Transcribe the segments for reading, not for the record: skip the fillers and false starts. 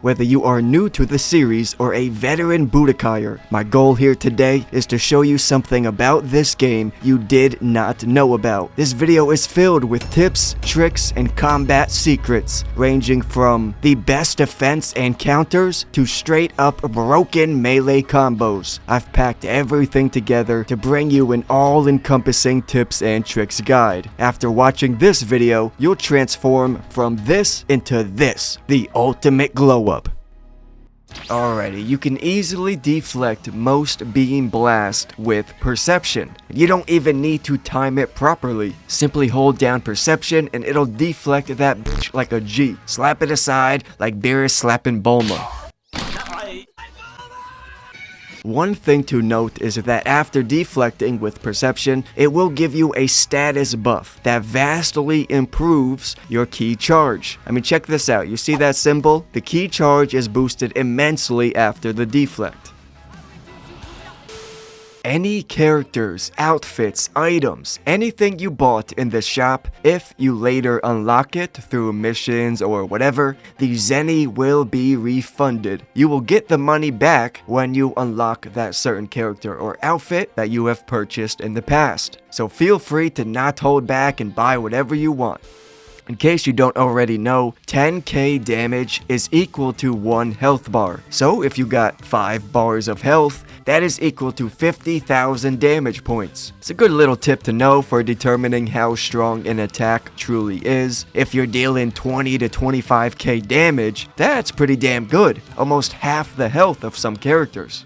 Whether you are new to the series or a veteran Budokayer, my goal here today is to show you something about this game you did not know about. This video is filled with tips, tricks, and combat secrets, ranging from the best defense and counters to straight up broken melee combos. I've packed everything together to bring you an all-encompassing tips and tricks guide. After watching this video, you'll transform from this into this, the ultimate glow up. Alrighty, you can easily deflect most beam blast with perception. You don't even need to time it properly. Simply hold down perception and it'll deflect that bitch like a G. Slap it aside like Beerus slapping Bulma. One thing to note is that after deflecting with perception, it will give you a status buff that vastly improves your key charge. I mean, check this out. You see that symbol? The key charge is boosted immensely after the deflect. Any characters, outfits, items, anything you bought in the shop, if you later unlock it through missions or whatever, the Zenny will be refunded. You will get the money back when you unlock that certain character or outfit that you have purchased in the past. So feel free to not hold back and buy whatever you want. In case you don't already know, 10k damage is equal to 1 health bar. So if you got 5 bars of health, that is equal to 50,000 damage points. It's a good little tip to know for determining how strong an attack truly is. If you're dealing 20 to 25k damage, that's pretty damn good. Almost half the health of some characters.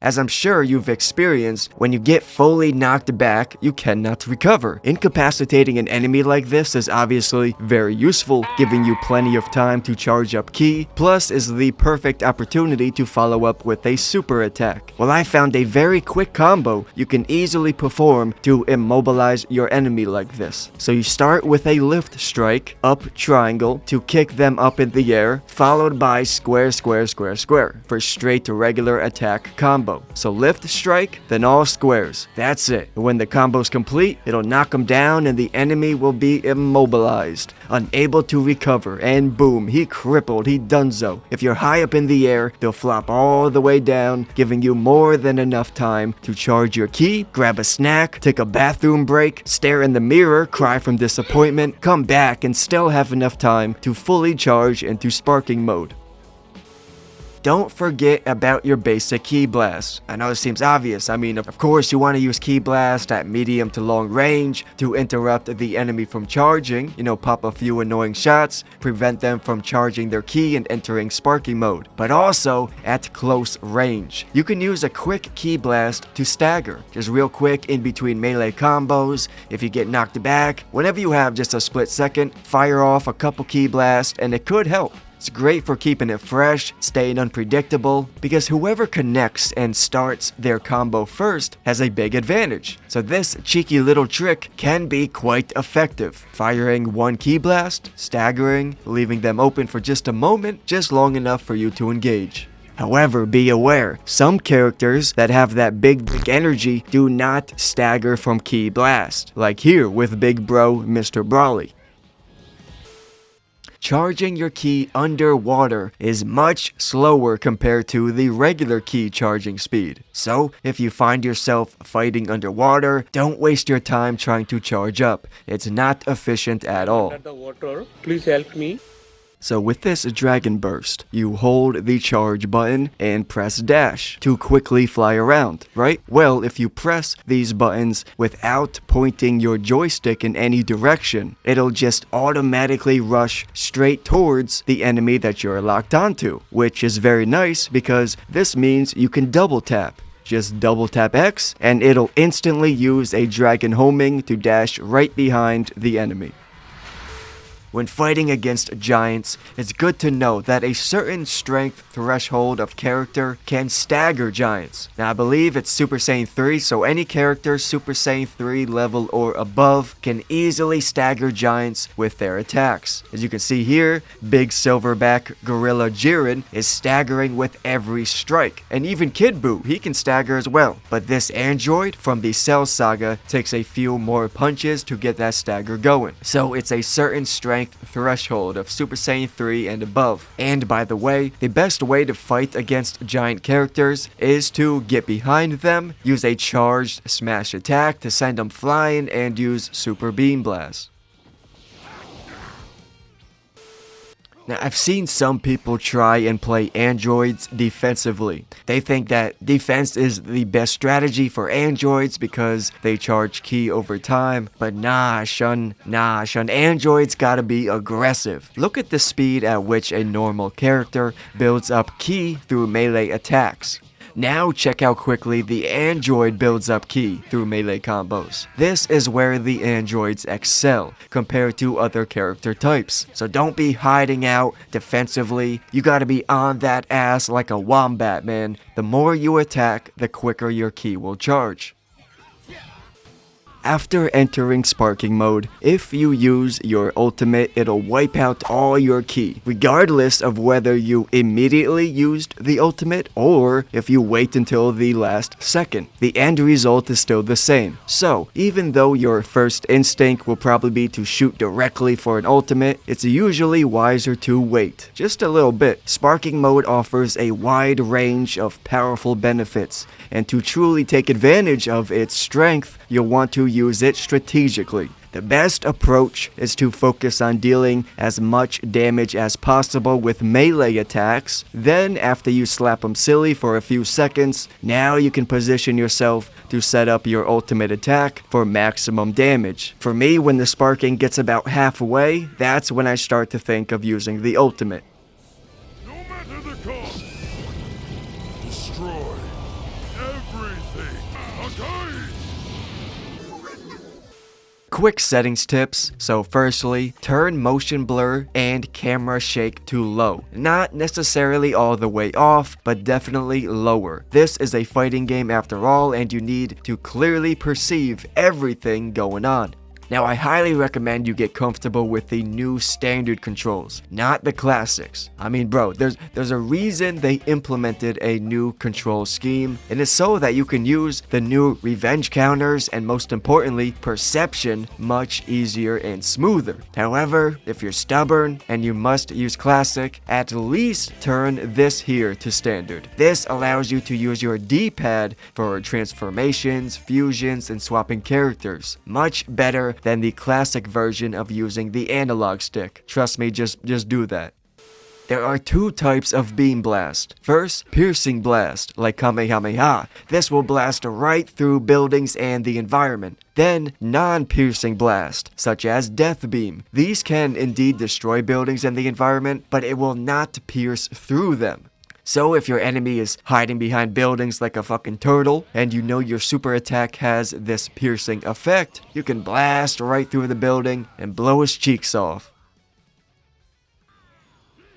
As I'm sure you've experienced, when you get fully knocked back, you cannot recover. Incapacitating an enemy like this is obviously very useful, giving you plenty of time to charge up ki, plus is the perfect opportunity to follow up with a super attack. Well, I found a very quick combo you can easily perform to immobilize your enemy like this. So you start with a lift strike, up triangle, to kick them up in the air, followed by square, square, square, square, for straight to regular attack combo. So lift strike, then all squares. That's it. When the combo's complete, it'll knock them down and the enemy will be immobilized, unable to recover, and boom, he crippled, he donezo. If you're high up in the air, they'll flop all the way down, giving you more than enough time to charge your ki, grab a snack, take a bathroom break, stare in the mirror, cry from disappointment, come back and still have enough time to fully charge into sparking mode. Don't forget about your basic ki blast. I know it seems obvious. I mean, of course you want to use ki blast at medium to long range to interrupt the enemy from charging, pop a few annoying shots, prevent them from charging their ki and entering sparking mode. But also at close range. You can use a quick ki blast to stagger, just real quick in between melee combos. If you get knocked back, whenever you have just a split second, fire off a couple ki blasts and it could help. It's great for keeping it fresh, staying unpredictable, because whoever connects and starts their combo first has a big advantage. So this cheeky little trick can be quite effective. Firing one ki blast, staggering, leaving them open for just a moment, just long enough for you to engage. However, be aware, some characters that have that big energy do not stagger from ki blast, like here with big bro Mr. Brawly. Charging your ki underwater is much slower compared to the regular ki charging speed. So, if you find yourself fighting underwater, don't waste your time trying to charge up. It's not efficient at all. Under the water, please help me. So with this Dragon Burst, you hold the charge button and press dash to quickly fly around, right? Well, if you press these buttons without pointing your joystick in any direction, it'll just automatically rush straight towards the enemy that you're locked onto, which is very nice because this means you can double tap. Just double tap X and it'll instantly use a dragon homing to dash right behind the enemy. When fighting against giants, it's good to know that a certain strength threshold of character can stagger giants. Now I believe it's Super Saiyan 3, so any character Super Saiyan 3 level or above can easily stagger giants with their attacks. As you can see here, big silverback gorilla Jiren is staggering with every strike. And even Kid Buu, he can stagger as well. But this android from the Cell Saga takes a few more punches to get that stagger going. So it's a certain strength strength threshold of Super Saiyan 3 and above. And by the way, the best way to fight against giant characters is to get behind them, use a charged smash attack to send them flying, and use Super Beam Blast. Now, I've seen some people try and play androids defensively. They think that defense is the best strategy for androids because they charge ki over time. But nah, shun, androids gotta be aggressive. Look at the speed at which a normal character builds up ki through melee attacks. Now check how quickly the android builds up ki through melee combos. This is where the androids excel compared to other character types. So don't be hiding out defensively. You gotta be on that ass like a wombat, man. The more you attack, the quicker your ki will charge. After entering sparking mode, if you use your ultimate, it'll wipe out all your ki, regardless of whether you immediately used the ultimate or if you wait until the last second. The end result is still the same. So, even though your first instinct will probably be to shoot directly for an ultimate, it's usually wiser to wait just a little bit. Sparking mode offers a wide range of powerful benefits, and to truly take advantage of its strength, you'll want to use it strategically. The best approach is to focus on dealing as much damage as possible with melee attacks. Then, after you slap them silly for a few seconds, now you can position yourself to set up your ultimate attack for maximum damage. For me, when the sparking gets about halfway, that's when I start to think of using the ultimate. No matter the cost, destroy everything. Okay. Quick settings tips. So firstly, turn motion blur and camera shake to low. Not necessarily all the way off, but definitely lower. This is a fighting game after all, and you need to clearly perceive everything going on. Now, I highly recommend you get comfortable with the new standard controls, not the classics. I mean, bro, there's a reason they implemented a new control scheme, and it's so that you can use the new revenge counters and, most importantly, perception much easier and smoother. However, if you're stubborn and you must use classic, at least turn this here to standard. This allows you to use your D-pad for transformations, fusions, and swapping characters. Much better than the classic version of using the analog stick. Trust me, just do that. There are two types of beam blast. First, piercing blast, like Kamehameha. This will blast right through buildings and the environment. Then, non-piercing blast, such as death beam. These can indeed destroy buildings and the environment, but it will not pierce through them. So if your enemy is hiding behind buildings like a fucking turtle, and you know your super attack has this piercing effect, you can blast right through the building and blow his cheeks off.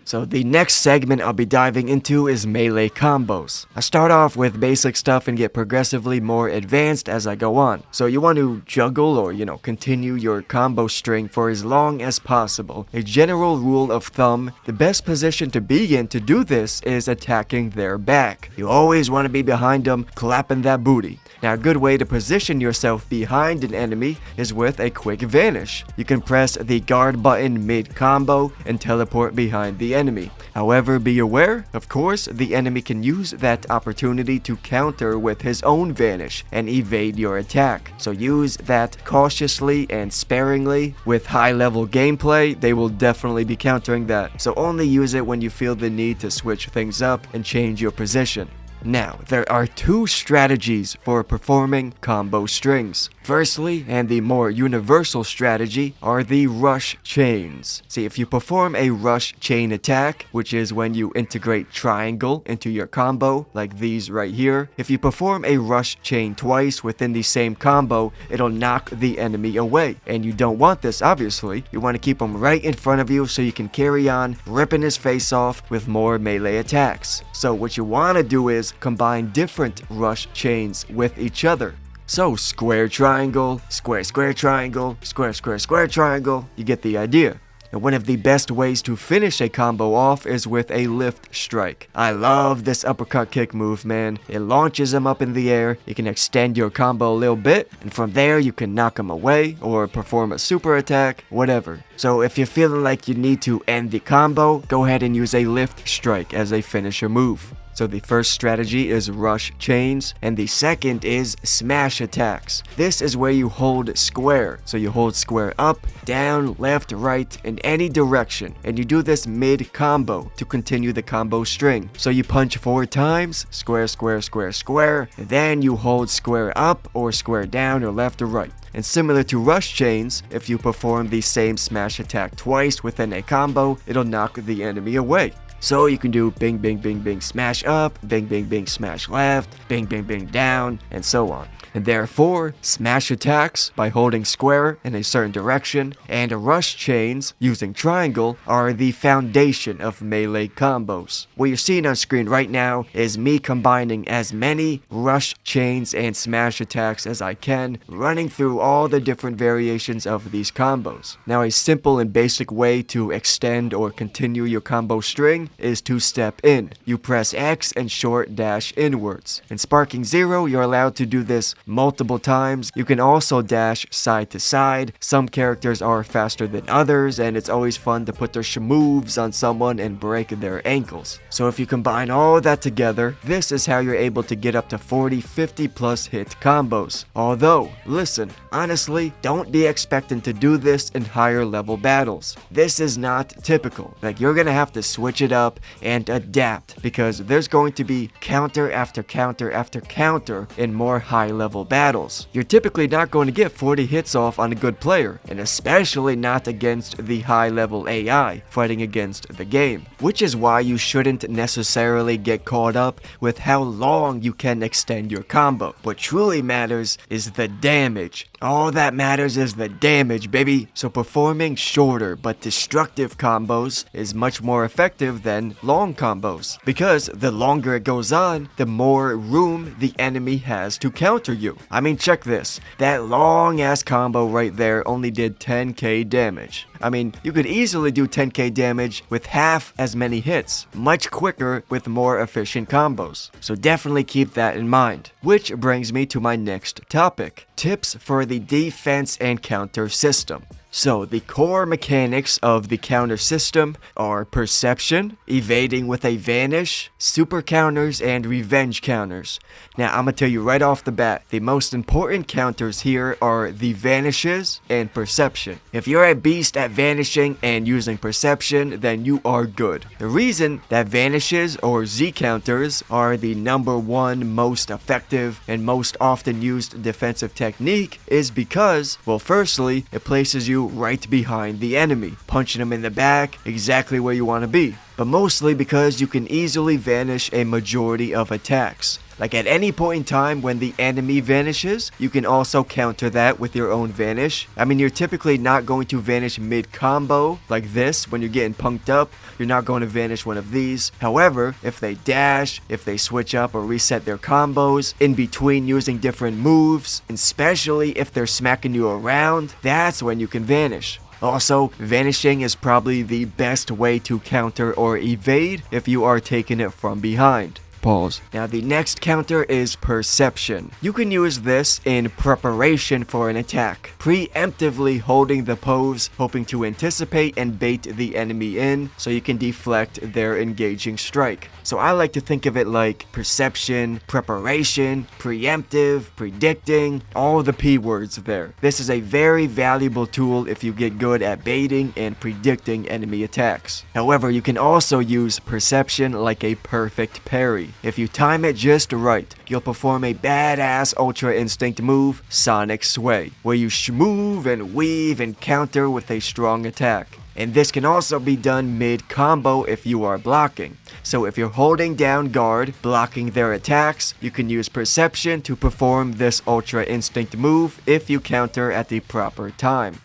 So the next segment I'll be diving into is melee combos. I start off with basic stuff and get progressively more advanced as I go on. So you want to juggle or, continue your combo string for as long as possible. A general rule of thumb, the best position to be in to do this is attacking their back. You always want to be behind them, clapping that booty. Now, a good way to position yourself behind an enemy is with a quick vanish. You can press the guard button mid-combo and teleport behind the enemy. However, be aware, of course, the enemy can use that opportunity to counter with his own vanish and evade your attack. So use that cautiously and sparingly. With high-level gameplay, they will definitely be countering that. So only use it when you feel the need to switch things up and change your position. Now, there are two strategies for performing combo strings. Firstly, and the more universal strategy, are the rush chains. See, if you perform a rush chain attack, which is when you integrate triangle into your combo, like these right here, if you perform a rush chain twice within the same combo, it'll knock the enemy away. And you don't want this, obviously. You want to keep him right in front of you so you can carry on ripping his face off with more melee attacks. So what you want to do is combine different rush chains with each other. So square triangle, square square triangle, square square square triangle, you get the idea. And one of the best ways to finish a combo off is with a lift strike. I love this uppercut kick move, man. It launches him up in the air, you can extend your combo a little bit, and from there you can knock him away or perform a super attack, whatever. So if you're feeling like you need to end the combo, go ahead and use a lift strike as a finisher move. So the first strategy is rush chains, and the second is smash attacks. This is where you hold square. So you hold square up, down, left, right, in any direction. And you do this mid-combo to continue the combo string. So you punch 4 times, square, square, square, square, and then you hold square up or square down or left or right. And similar to rush chains, if you perform the same smash attack twice within a combo, it'll knock the enemy away. So you can do bing, bing, bing, bing, smash up, bing, bing, bing, smash left, bing, bing, bing, down, and so on. And therefore, smash attacks by holding square in a certain direction and rush chains using triangle are the foundation of melee combos. What you're seeing on screen right now is me combining as many rush chains and smash attacks as I can, running through all the different variations of these combos. Now, a simple and basic way to extend or continue your combo string is to step in. You press X and short dash inwards. In Sparking Zero, you're allowed to do this multiple times. You can also dash side to side. Some characters are faster than others, and it's always fun to put their moves on someone and break their ankles. So if you combine all that together, this is how you're able to get up to 40, 50 plus hit combos. Although, listen, honestly, don't be expecting to do this in higher level battles. This is not typical. Like, you're gonna have to switch it up and adapt, because there's going to be counter after counter after counter in more high level battles. You're typically not going to get 40 hits off on a good player, and especially not against the high level AI fighting against the game. Which is why you shouldn't necessarily get caught up with how long you can extend your combo. What truly matters is the damage. All that matters is the damage, baby. So performing shorter but destructive combos is much more effective than long combos, because the longer it goes on, the more room the enemy has to counter you. I mean, check this. That long ass combo right there only did 10k damage. I mean, you could easily do 10k damage with half as many hits, much quicker with more efficient combos. So definitely keep that in mind. Which brings me to my next topic: tips for the defense and counter system. So the core mechanics of the counter system are perception, evading with a vanish, super counters, and revenge counters. Now I'm gonna tell you right off the bat, the most important counters here are the vanishes and perception. If you're a beast at vanishing and using perception, then you are good. The reason that vanishes or Z counters are the #1 most effective and most often used defensive technique is because, well, firstly, it places you right behind the enemy, punching them in the back, exactly where you want to be. But mostly because you can easily vanish a majority of attacks. Like, at any point in time when the enemy vanishes, you can also counter that with your own vanish. I mean, you're typically not going to vanish mid-combo like this when you're getting punked up. You're not going to vanish one of these. However, if they dash, if they switch up or reset their combos in between using different moves, especially if they're smacking you around, that's when you can vanish. Also, vanishing is probably the best way to counter or evade if you are taking it from behind. Pause. Now the next counter is perception. You can use this in preparation for an attack, preemptively holding the pose, hoping to anticipate and bait the enemy in so you can deflect their engaging strike. So I like to think of it like perception, preparation, preemptive, predicting, all the P words there. This is a very valuable tool if you get good at baiting and predicting enemy attacks. However, you can also use perception like a perfect parry. If you time it just right, you'll perform a badass Ultra Instinct move, Sonic Sway, where you move and weave and counter with a strong attack. And this can also be done mid-combo if you are blocking. So if you're holding down guard, blocking their attacks, you can use perception to perform this Ultra Instinct move if you counter at the proper time.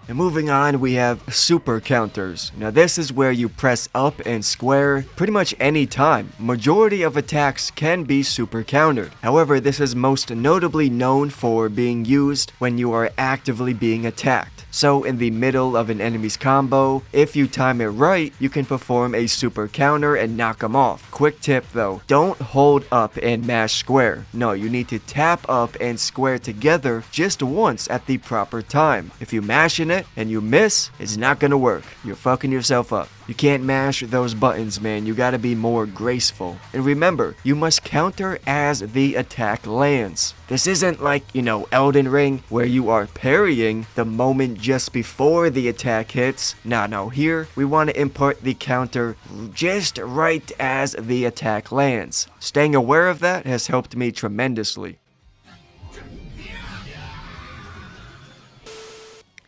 And moving on, we have super counters. Now this is where you press up and square pretty much any time. Majority of attacks can be super countered. However, this is most notably known for being used when you are actively being attacked. So in the middle of an enemy's combo, if you time it right, you can perform a super counter and knock them off. Quick tip though, don't hold up and mash square. No, you need to tap up and square together just once at the proper time. If you mashing it and you miss, it's not gonna work. You're fucking yourself up. You can't mash those buttons, man. You gotta be more graceful. And remember, you must counter as the attack lands. This isn't like, Elden Ring, where you are parrying the moment just before the attack hits. No, here we want to impart the counter just right as the attack lands. Staying aware of that has helped me tremendously.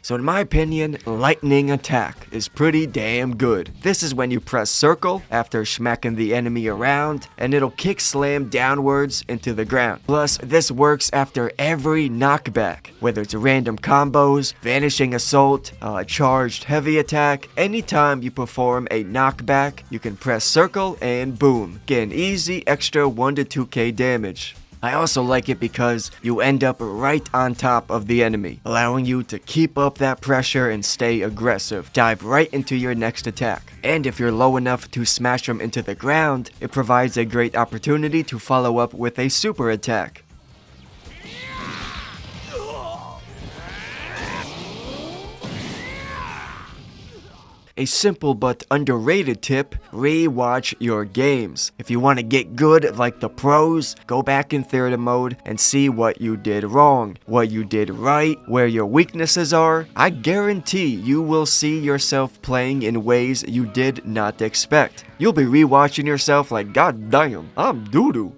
So in my opinion, lightning attack is pretty damn good. This is when you press circle after smacking the enemy around, and it'll kick slam downwards into the ground. Plus, this works after every knockback, whether it's random combos, vanishing assault, charged heavy attack. Anytime you perform a knockback, you can press circle and boom, get an easy extra 1 to 2k damage. I also like it because you end up right on top of the enemy, allowing you to keep up that pressure and stay aggressive. Dive right into your next attack. And if you're low enough to smash them into the ground, it provides a great opportunity to follow up with a super attack. A simple but underrated tip, rewatch your games. If you want to get good like the pros, go back in theater mode and see what you did wrong, what you did right, where your weaknesses are. I guarantee you will see yourself playing in ways you did not expect. You'll be rewatching yourself like, god damn, I'm doo-doo.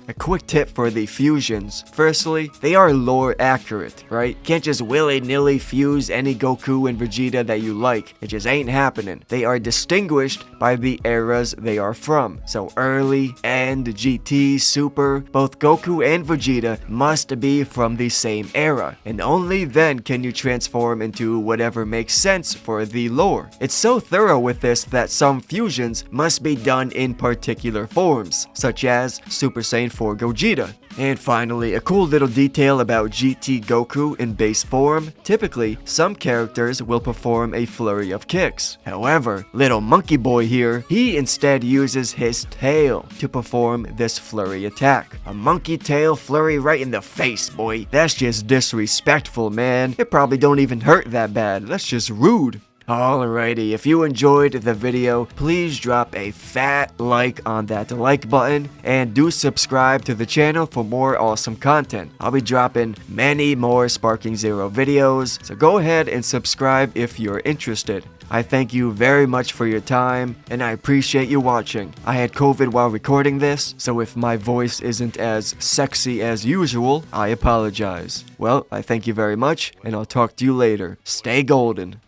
A quick tip for the fusions. Firstly, they are lore accurate, right? Can't just willy-nilly fuse any Goku and Vegeta that you like. It just ain't happening. They are distinguished by the eras they are from. So early, End, GT, Super, both Goku and Vegeta must be from the same era. And only then can you transform into whatever makes sense for the lore. It's so thorough with this that some fusions must be done in particular forms, such as Super Saiyan 4 Gogeta. And finally, a cool little detail about GT Goku in base form. Typically, some characters will perform a flurry of kicks. However, little monkey boy here, he instead uses his tail to perform this flurry attack. A monkey tail flurry right in the face, boy. That's just disrespectful, man. It probably don't even hurt that bad. That's just rude. Alrighty, if you enjoyed the video, please drop a fat like on that like button and do subscribe to the channel for more awesome content. I'll be dropping many more Sparking Zero videos, so go ahead and subscribe if you're interested. I thank you very much for your time, and I appreciate you watching. I had COVID while recording this, so if my voice isn't as sexy as usual, I apologize. Well, I thank you very much, and I'll talk to you later. Stay golden.